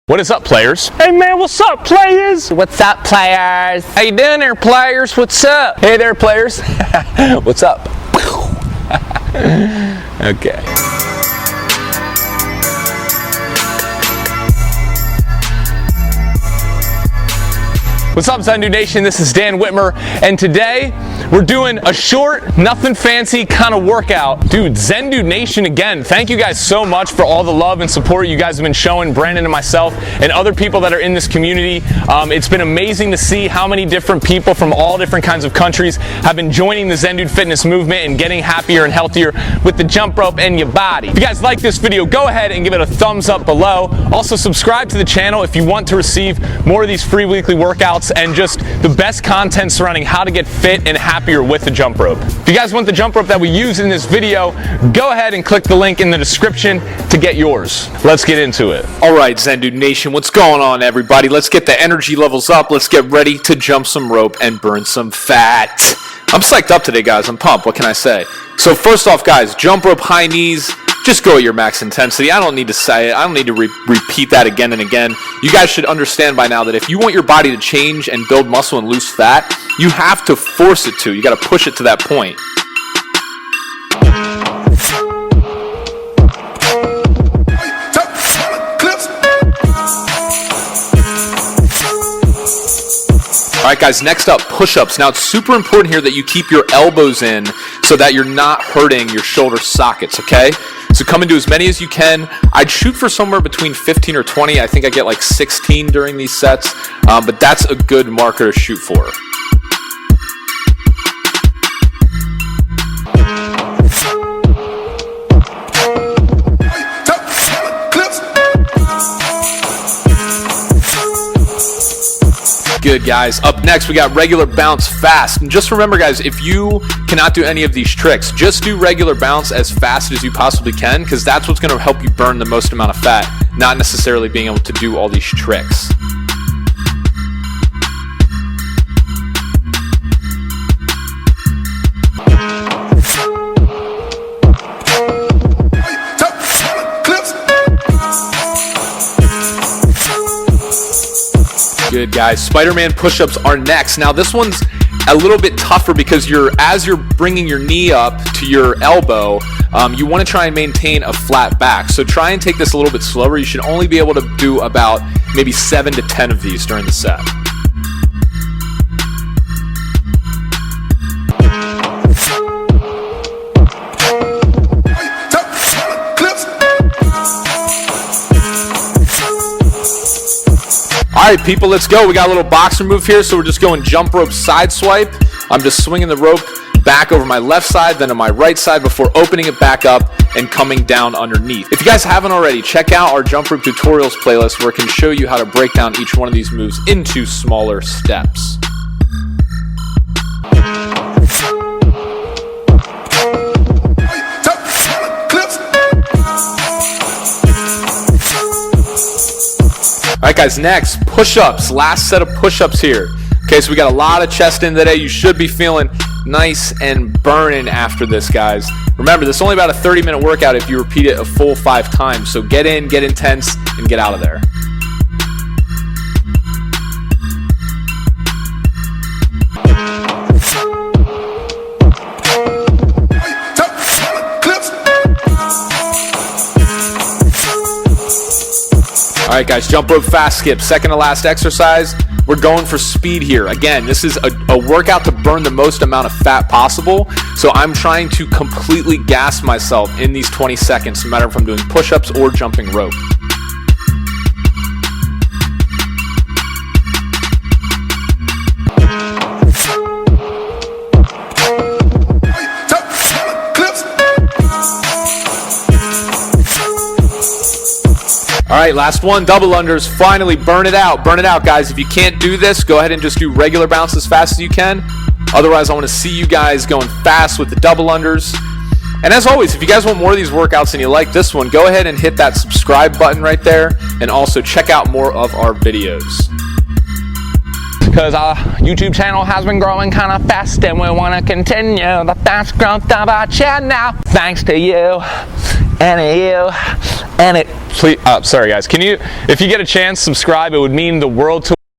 What is up, players? Hey man, what's up, players? What's up, players? How you doing there, players? What's up? Hey there, players. What's up? Okay. What's up, Zen Dude Nation? This is Dan Whitmer, and today we're doing a short, nothing fancy kind of workout. Dude, Zen Dude Nation, again, thank you guys so much for all the love and support you guys have been showing Brandon and myself and other people that are in this community. It's been amazing to see how many different people from all different kinds of countries have been joining the Zen Dude fitness movement and getting happier and healthier with the jump rope and your body. If you guys like this video, go ahead and give it a thumbs up below. Also, subscribe to the channel if you want to receive more of these free weekly workouts and just the best content surrounding how to get fit and happier with the jump rope. If you guys want the jump rope that we use in this video, go ahead and click the link in the description to get yours. Let's get into it. All right, Zen Dude Nation, what's going on, everybody? Let's get the energy levels up. Let's get ready to jump some rope and burn some fat. I'm psyched up today, guys. I'm pumped. What can I say? So first off, guys, jump rope, high knees. Just go at your max intensity. I don't need to say it. I don't need to repeat that again and again. You guys should understand by now that if you want your body to change and build muscle and lose fat, you have to force it to. You got to push it to that point. All right, guys, next up, push-ups. Now, it's super important here that you keep your elbows in so that you're not hurting your shoulder sockets, okay? So come and do as many as you can. I'd shoot for somewhere between 15 or 20. I think I get like 16 during these sets, but that's a good marker to shoot for. Good, guys. Up next, we got regular bounce fast. And just remember, guys, if you cannot do any of these tricks, just do regular bounce as fast as you possibly can, because that's what's going to help you burn the most amount of fat, not necessarily being able to do all these tricks. Good, guys. Spider-Man push-ups are next. Now, this one's a little bit tougher because as you're bringing your knee up to your elbow, you want to try and maintain a flat back. So try and take this a little bit slower. You should only be able to do about maybe 7 to 10 of these during the set. All right, people, let's go. We got a little boxer move here, so we're just going jump rope side swipe. I'm just swinging the rope back over my left side, then to my right side before opening it back up and coming down underneath. If you guys haven't already, check out our jump rope tutorials playlist where it can show you how to break down each one of these moves into smaller steps. All right, guys, next, push-ups. Last set of push-ups here. Okay, so we got a lot of chest in today. You should be feeling nice and burning after this, guys. Remember, this is only about a 30-minute workout if you repeat it a full 5 times. So get in, get intense, and get out of there. All right, guys, jump rope fast skip. Second to last exercise. We're going for speed here. Again, this is a workout to burn the most amount of fat possible. So I'm trying to completely gas myself in these 20 seconds, no matter if I'm doing push-ups or jumping rope. All right, last one, double unders. Finally, burn it out. Burn it out, guys. If you can't do this, go ahead and just do regular bounce as fast as you can. Otherwise, I want to see you guys going fast with the double unders. And as always, if you guys want more of these workouts and you like this one, go ahead and hit that subscribe button right there. And also check out more of our videos. Because our YouTube channel has been growing kind of fast and we want to continue the fast growth of our channel. Thanks to you and you and it, please, sorry guys, can you, if you get a chance, subscribe. It would mean the world to